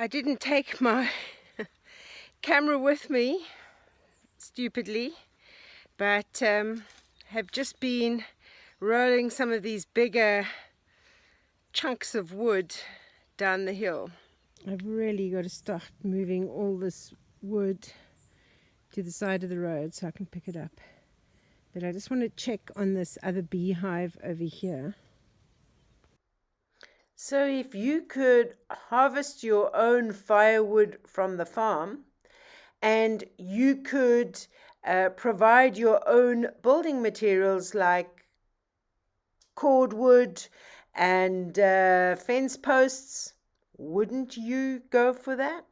I didn't take my camera with me, stupidly, but have just been rolling some of these bigger chunks of wood down the hill. I've really got to start moving all this wood to the side of the road so I can pick it up. But I just want to check on this other beehive over here. So if you could harvest your own firewood from the farm, and you could provide your own building materials like cordwood and fence posts, wouldn't you go for that?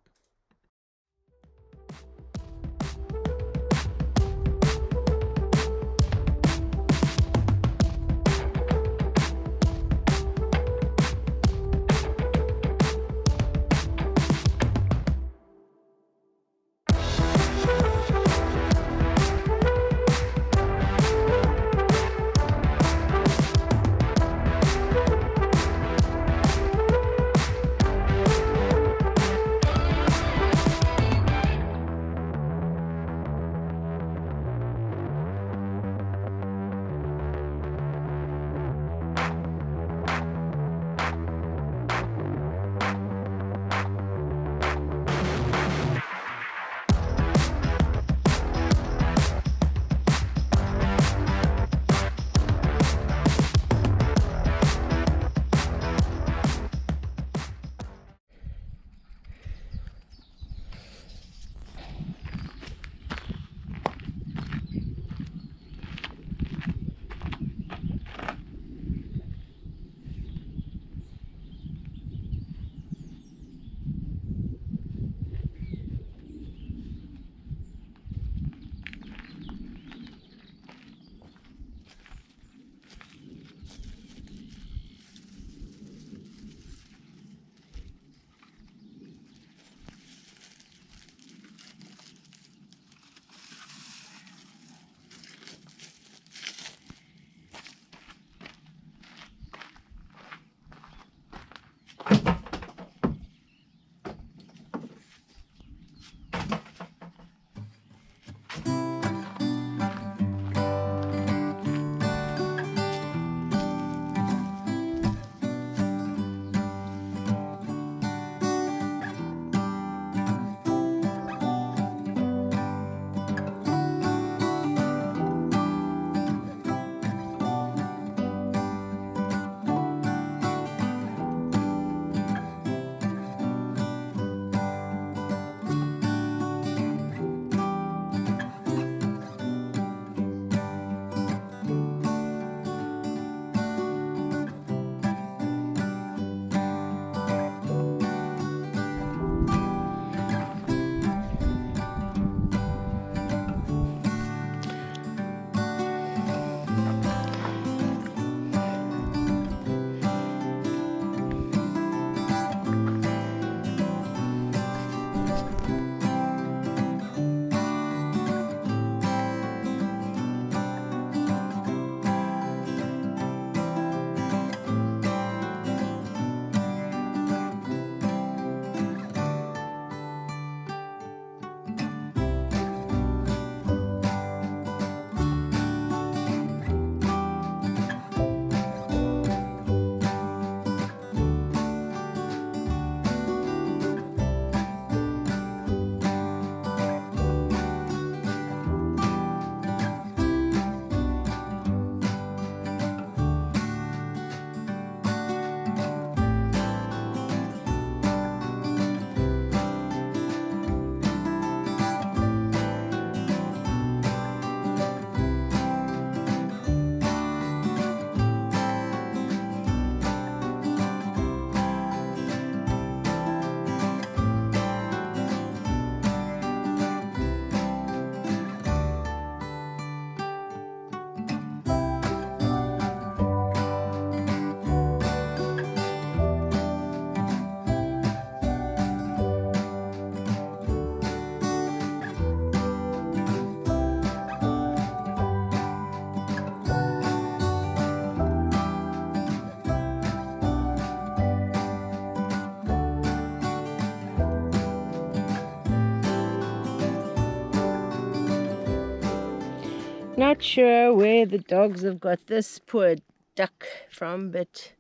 Not sure where the dogs have got this poor duck from, but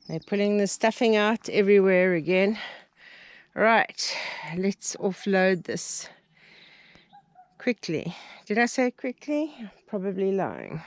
they're pulling the stuffing out everywhere again. Right, let's offload this quickly. Did I say quickly? Probably lying.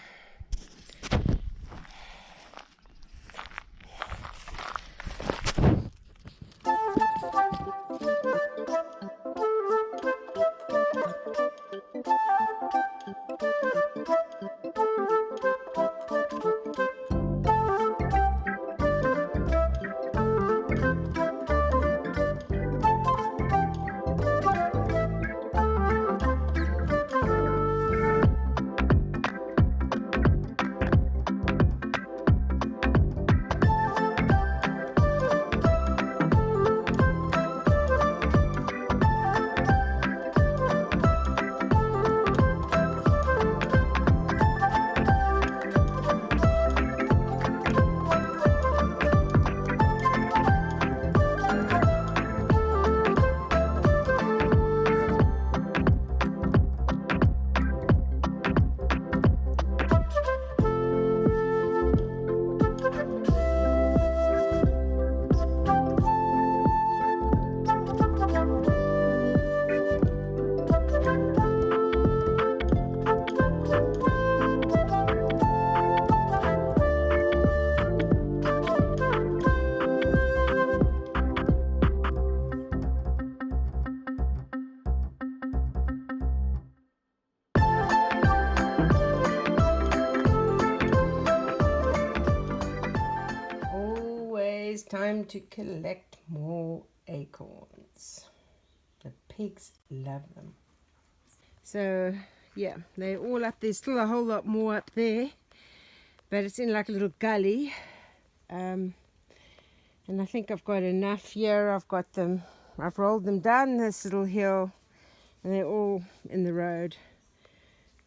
Time to collect more acorns. The pigs love them. So yeah, they're all up. There's still a whole lot more up there, but it's in like a little gully, and I think I've got enough here. I've rolled them down this little hill, and they're all in the road.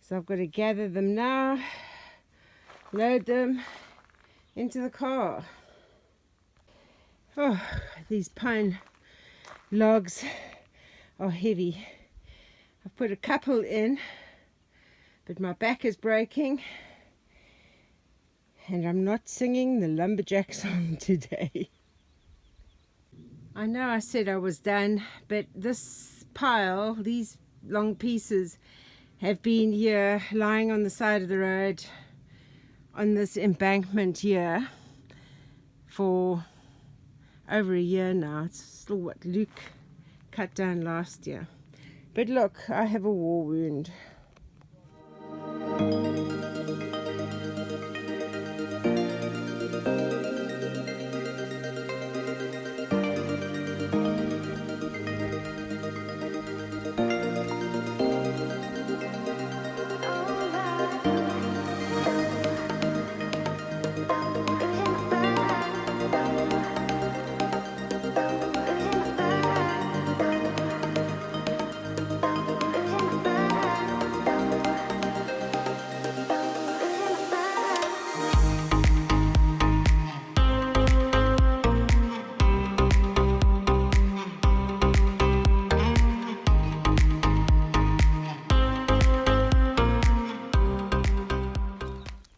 So I've got to gather them now, load them into the car. Oh, these pine logs are heavy. I've put a couple in, but my back is breaking and I'm not singing the lumberjack song today. I know I said I was done, but this pile, these long pieces, have been here lying on the side of the road on this embankment here for over a year now. It's still what Luke cut down last year. But look, I have a war wound.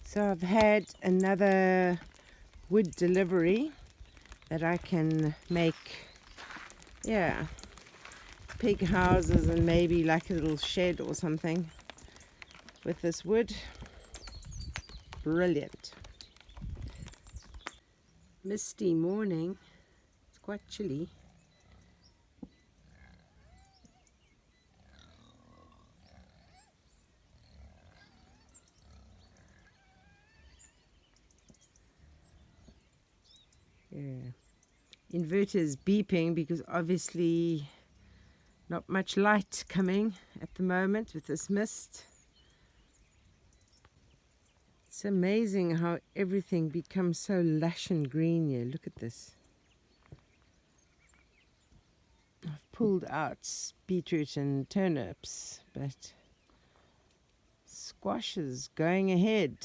So I've had another wood delivery that I can make, yeah, pig houses and maybe like a little shed or something with this wood. Brilliant. Misty morning. It's quite chilly. Yeah. Inverter's beeping because obviously not much light coming at the moment with this mist. It's amazing how everything becomes so lush and green here. Look at this. I've pulled out beetroot and turnips, but squash is going ahead.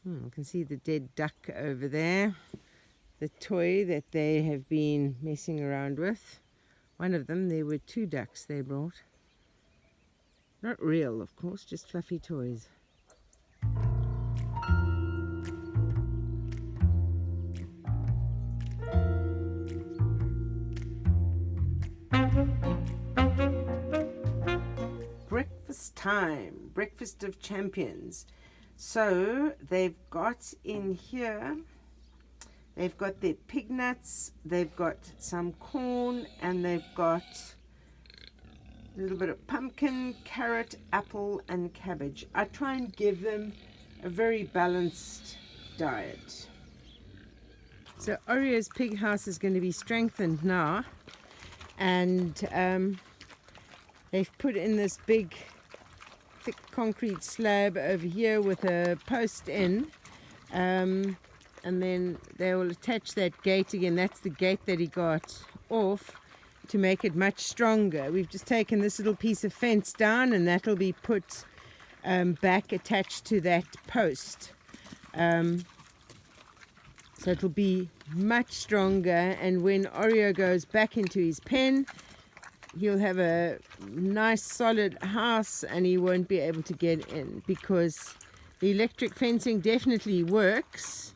You can see the dead duck over there. the toy that they have been messing around with. One of them, there were 2 ducks they brought. Not real, of course, just fluffy toys. Breakfast time, breakfast of champions. So they've got in here, they've got their pig nuts, they've got some corn, and they've got a little bit of pumpkin, carrot, apple, and cabbage. I try and give them a very balanced diet. So Oreo's pig house is going to be strengthened now, and they've put in this big thick concrete slab over here with a post in, and then they will attach that gate again. That's the gate that he got off to make it much stronger. We've just taken this little piece of fence down, and that'll be put back attached to that post, so it'll be much stronger, and when Oreo goes back into his pen, he'll have a nice solid house and he won't be able to get in, because the electric fencing definitely works,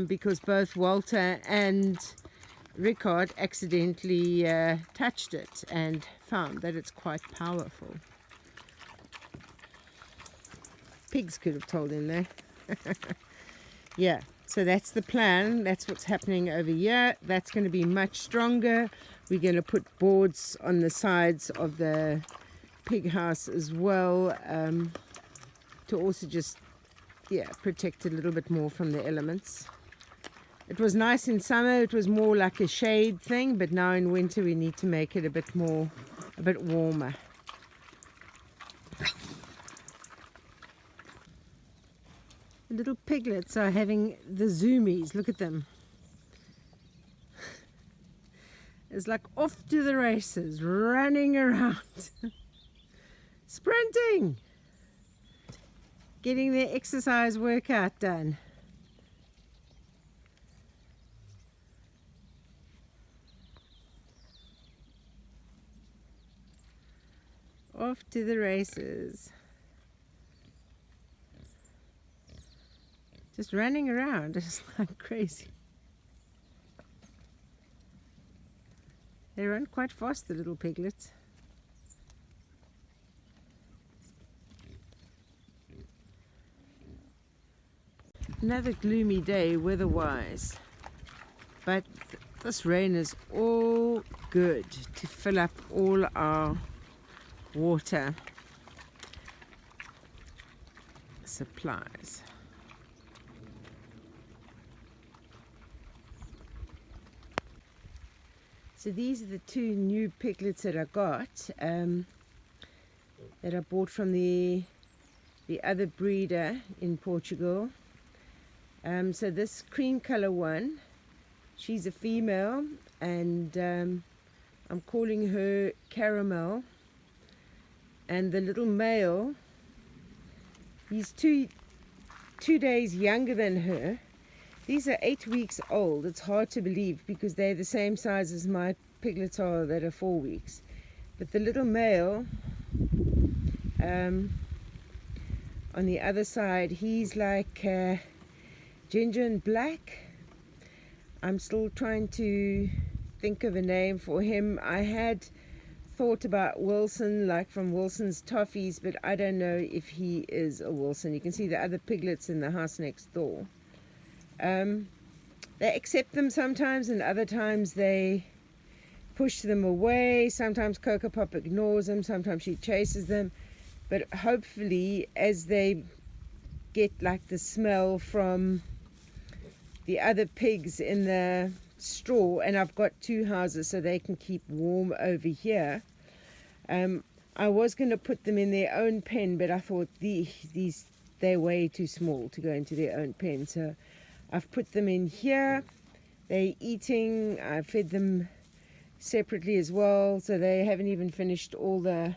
because both Walter and Rickard accidentally touched it and found that it's quite powerful. Pigs could have told him that. Yeah, so that's the plan. That's what's happening over here. That's going to be much stronger. We're going to put boards on the sides of the pig house as well, to also just protect it a little bit more from the elements. It was nice in summer. It was more like a shade thing, but now in winter we need to make it a bit warmer. The little piglets are having the zoomies. Look at them. It's like off to the races, running around, sprinting, getting their exercise workout done. Off to the races. Just running around, just like crazy. They run quite fast, the little piglets. Another gloomy day weather-wise, but this rain is all good to fill up all our water supplies. So these are the 2 new piglets that I got, that I bought from the other breeder in Portugal. So this cream color one, she's a female, and I'm calling her Caramel. And the little male, he's two days younger than her. These are 8 weeks old. It's hard to believe because they're the same size as my piglets are that are 4 weeks. But the little male, on the other side, he's like ginger and black. I'm still trying to think of a name for him. I had thought about Wilson, like from Wilson's Toffees, but I don't know if he is a Wilson. You can see the other piglets in the house next door. They accept them sometimes, and other times they push them away. Sometimes Cocoa Pop ignores them, sometimes she chases them. But hopefully, as they get like the smell from the other pigs in the straw, and I've got 2 houses so they can keep warm over here. I was going to put them in their own pen, but I thought they're way too small to go into their own pen, so I've put them in here. They're eating. I fed them separately as well, so they haven't even finished all the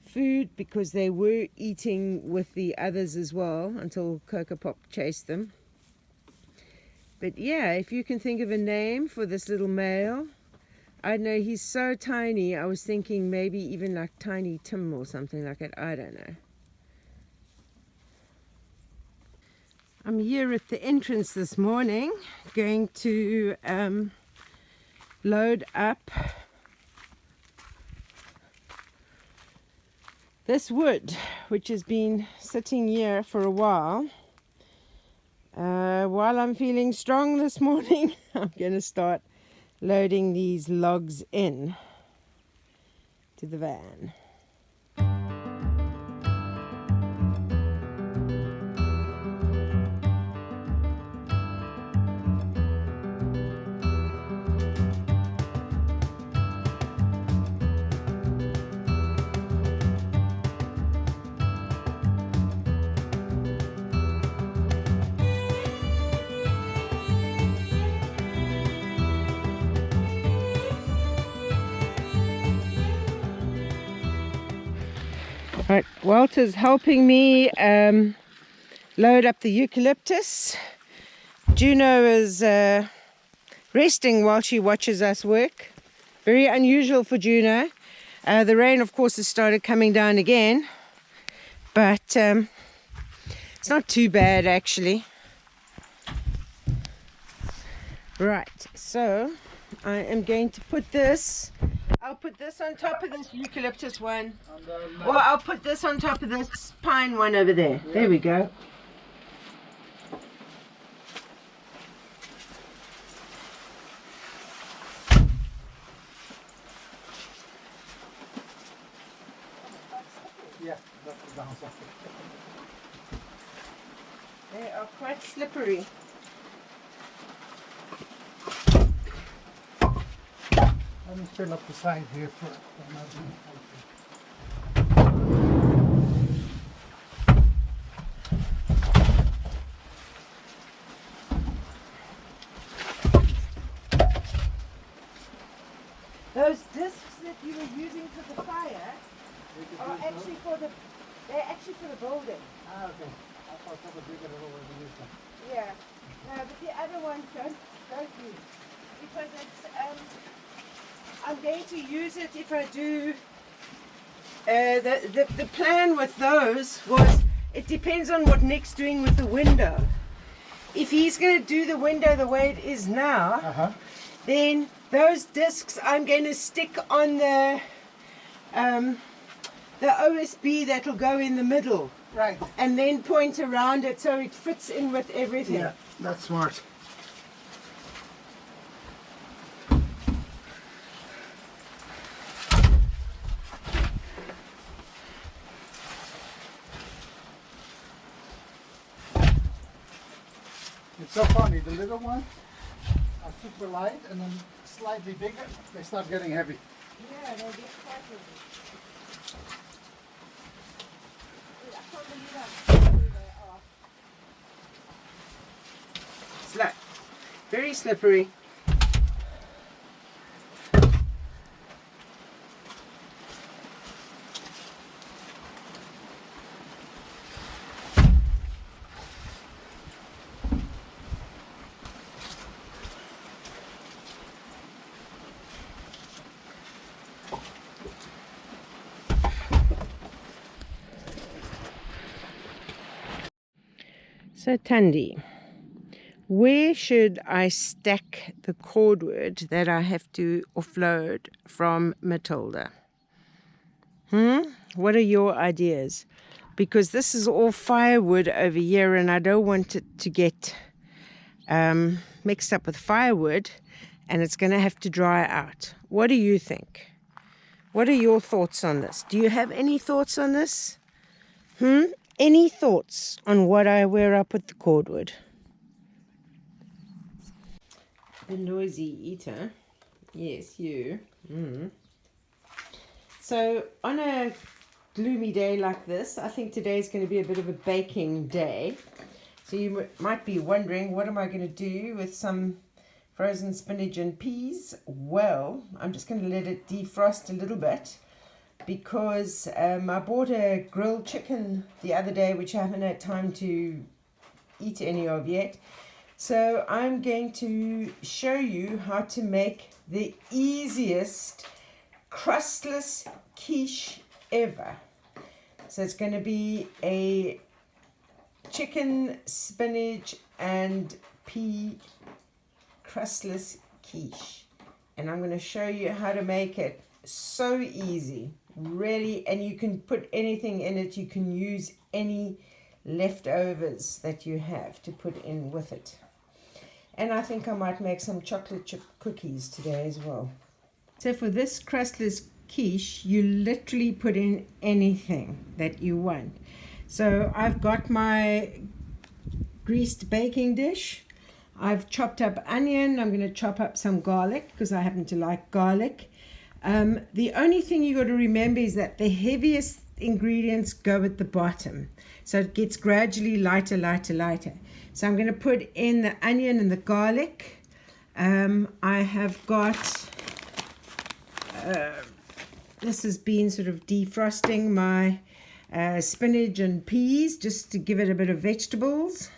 food because they were eating with the others as well until Cocoa Pop chased them. But yeah, if you can think of a name for this little male. I know he's so tiny. I was thinking maybe even like Tiny Tim or something like that. I don't know. I'm here at the entrance this morning, going to load up this wood, which has been sitting here for a while. While I'm feeling strong this morning, I'm going to start loading these logs in to the van. Right, Walter's helping me load up the eucalyptus. Juno is resting while she watches us work. Very unusual for Juno. The rain, of course, has started coming down again, but it's not too bad actually. Right, so I am going to put this. I'll put this on top of this eucalyptus one. Or I'll put this on top of this pine one over there. Yeah. There we go. Yeah, that's the downside. They are quite slippery. Let me fill up the side here first. Those discs that you were using for the fire are actually they're actually for the building. Ah, okay. I thought that was bigger than what we used them. Yeah. No, but the other ones don't use. Because it's I'm going to use it if I do the plan with those was it depends on what Nick's doing with the window. If he's going to do the window the way it is now, then those discs I'm going to stick on the OSB that'll go in the middle. Right. And then point around it so it fits in with everything. Yeah, that's smart. It's so funny, the little ones are super light and then slightly bigger, they start getting heavy. Yeah, they get quite heavy. I can't believe how slippery they are. Very slippery. So Tandy, where should I stack the cordwood that I have to offload from Matilda? What are your ideas? Because this is all firewood over here and I don't want it to get mixed up with firewood and it's going to have to dry out. What do you think? What are your thoughts on this? Do you have any thoughts on this? Any thoughts on where I put the cordwood? The noisy eater. Yes, you. So on a gloomy day like this, I think today is going to be a bit of a baking day. So you might be wondering, what am I going to do with some frozen spinach and peas? Well, I'm just going to let it defrost a little bit because I bought a grilled chicken the other day, which I haven't had time to eat any of yet. So I'm going to show you how to make the easiest crustless quiche ever. So it's going to be a chicken, spinach and pea crustless quiche. And I'm going to show you how to make it so easy, really, and you can put anything in it. You can use any leftovers that you have to put in with it. And I think I might make some chocolate chip cookies today as well. So for this crustless quiche, you literally put in anything that you want. So I've got my greased baking dish. I've chopped up onion. I'm going to chop up some garlic because I happen to like garlic. The only thing you got to remember is that the heaviest ingredients go at the bottom. So it gets gradually lighter, lighter, lighter. So I'm going to put in the onion and the garlic. I have got, this has been sort of defrosting my spinach and peas just to give it a bit of vegetables.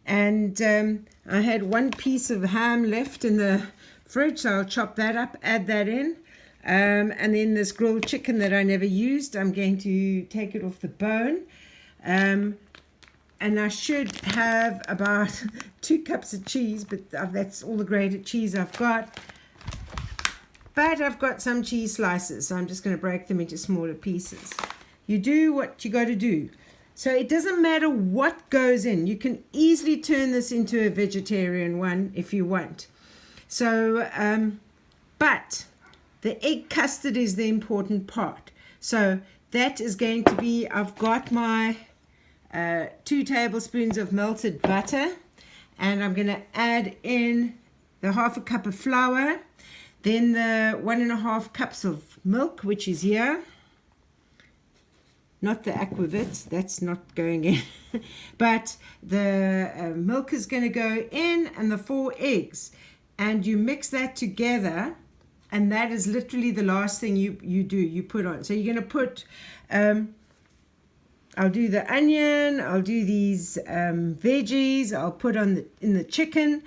And I had one piece of ham left in the fridge, so I'll chop that up, add that in. And then this grilled chicken that I never used, I'm going to take it off the bone. And I should have about 2 cups of cheese, but that's all the grated cheese I've got. But I've got some cheese slices, so I'm just going to break them into smaller pieces. You do what you got to do. So it doesn't matter what goes in. You can easily turn this into a vegetarian one if you want. So, but the egg custard is the important part. So that is going to be, I've got my 2 tablespoons of melted butter, and I'm going to add in the 1/2 cup of flour, then the 1.5 cups of milk, which is here. Not the aquavit, that's not going in. But the milk is going to go in, and the 4 eggs. And you mix that together, and that is literally the last thing you do, you put on. So you're going to put, I'll do the onion, I'll do these veggies, I'll put on in the chicken,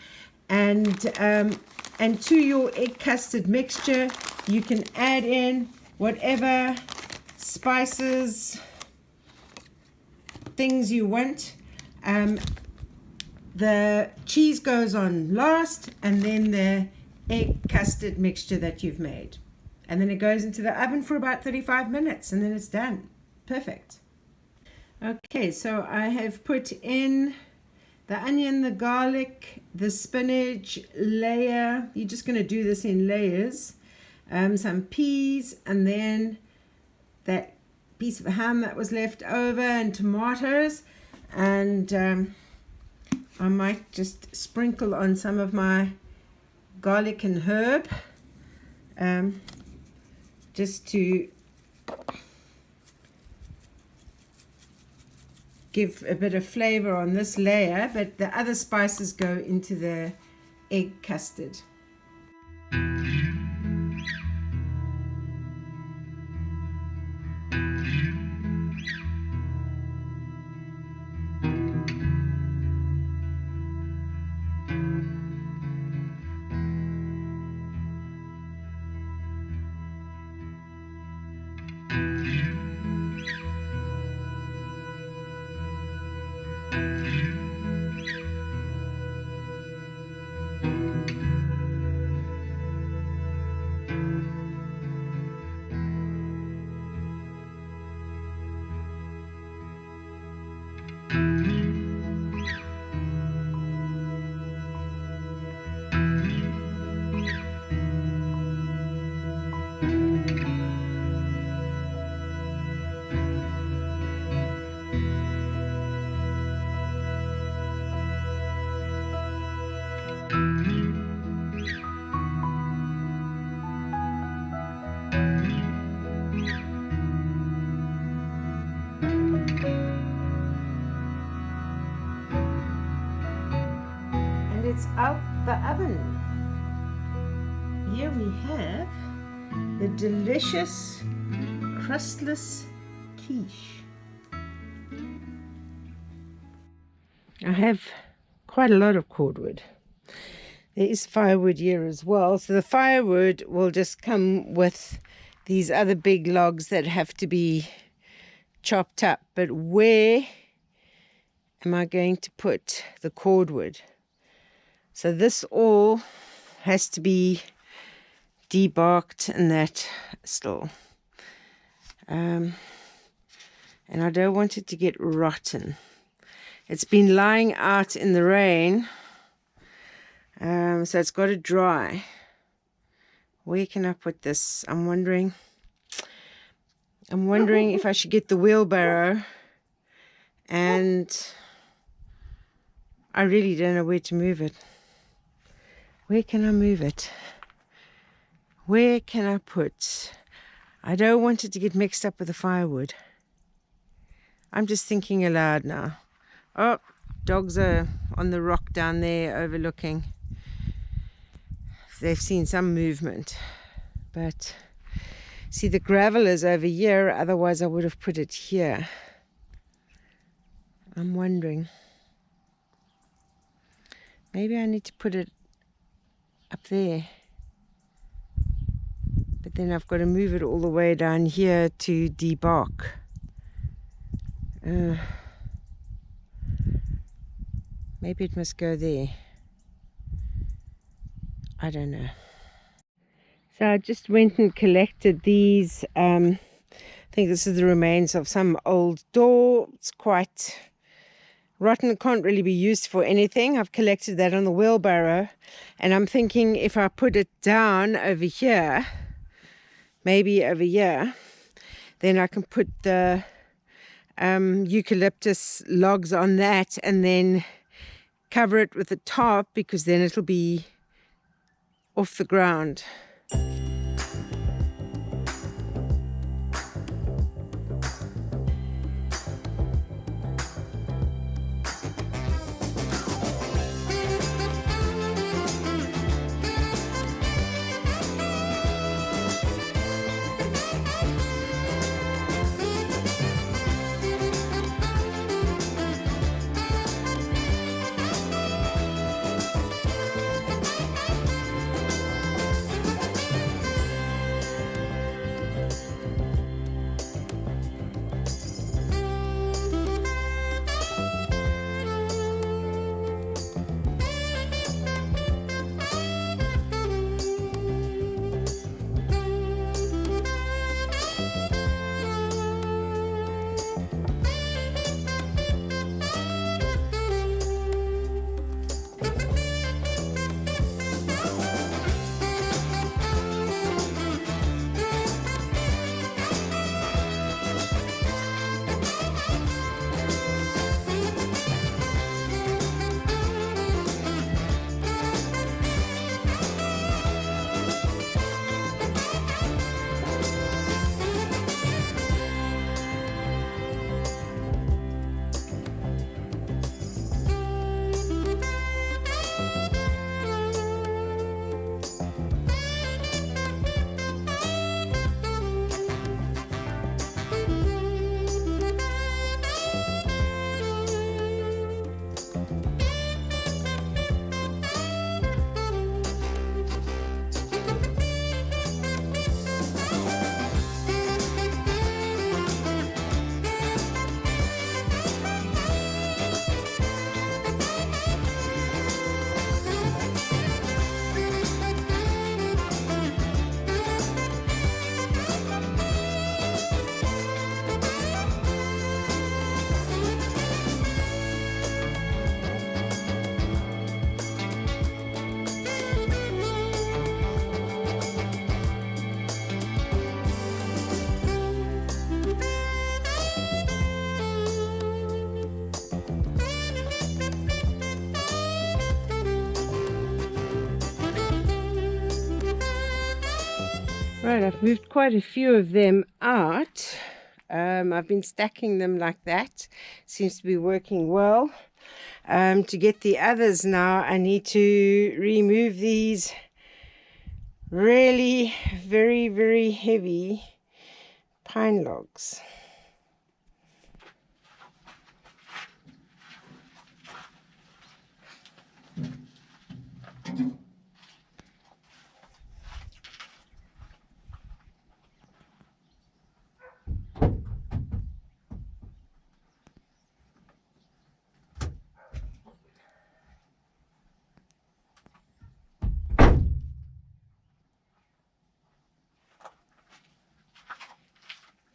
and to your egg custard mixture, you can add in whatever spices, things you want. The cheese goes on last, and then the egg custard mixture that you've made. And then it goes into the oven for about 35 minutes, and then it's done. Perfect. Okay, so I have put in the onion, the garlic, the spinach layer. You're just going to do this in layers. Some peas, and then that piece of ham that was left over, and tomatoes, and I might just sprinkle on some of my garlic and herb, just to give a bit of flavor on this layer, but the other spices go into the egg custard. It's out the oven. Here we have the delicious crustless quiche. I have quite a lot of cordwood. There is firewood here as well. So the firewood will just come with these other big logs that have to be chopped up. But where am I going to put the cordwood? So this all has to be debarked and that still. And I don't want it to get rotten. It's been lying out in the rain, so it's got to dry. Where can I put this? I'm wondering if I should get the wheelbarrow, and I really don't know where to move it. Where can I move it? Where can I put? I don't want it to get mixed up with the firewood. I'm just thinking aloud now. Oh, dogs are on the rock down there overlooking. They've seen some movement. But see, the gravel is over here, otherwise I would have put it here. I'm wondering. Maybe I need to put it up there. But then I've got to move it all the way down here to debark. Maybe it must go there. I don't know. So I just went and collected these. I think this is the remains of some old door. It's quite rotten. It can't really be used for anything. I've collected that on the wheelbarrow. And I'm thinking if I put it down over here, maybe over here, then I can put the eucalyptus logs on that and then cover it with the tarp, because then it'll be off the ground. Right, I've moved quite a few of them out. I've been stacking them like that. Seems to be working well. To get the others now, I need to remove these really very, very heavy pine logs.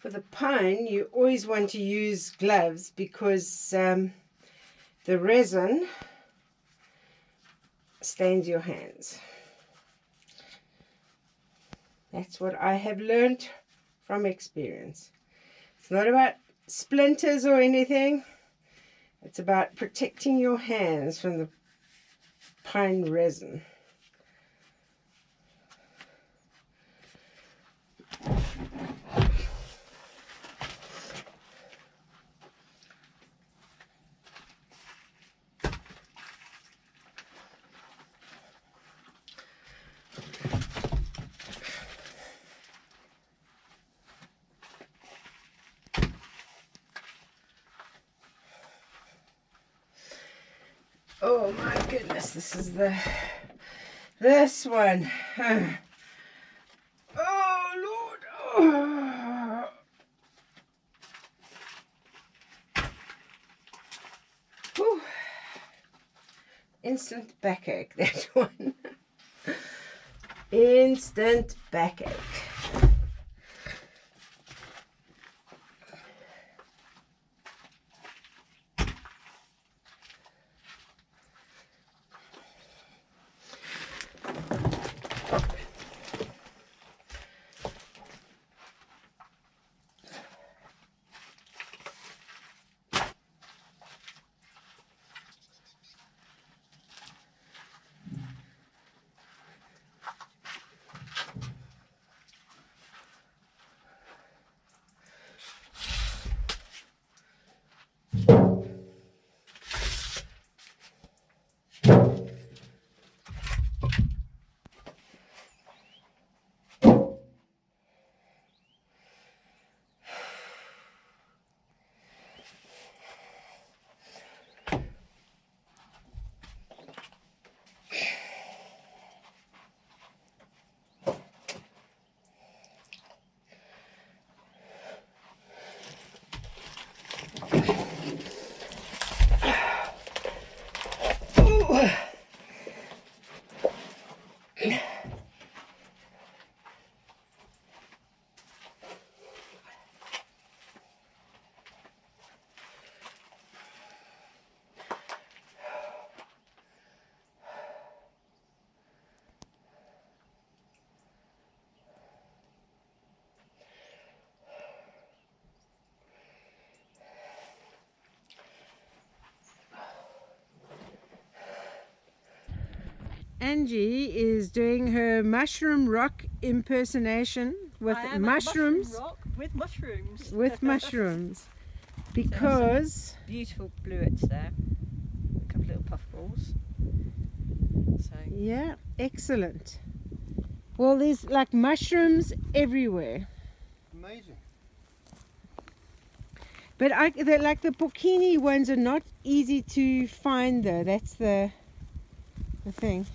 For the pine, you always want to use gloves because the resin stains your hands. That's what I have learned from experience. It's not about splinters or anything. It's about protecting your hands from the pine resin. Oh my goodness, this is this one. Oh Lord. Oh. Whew. Instant backache, that one. Instant backache. Angie is doing her mushroom rock impersonation with mushrooms. Mushroom rock with mushrooms. With mushrooms. Because Beautiful bluets there. A couple of little puffballs. So yeah, excellent. Well, there's like mushrooms everywhere. Amazing. But like the porcini ones are not easy to find though. That's the thing.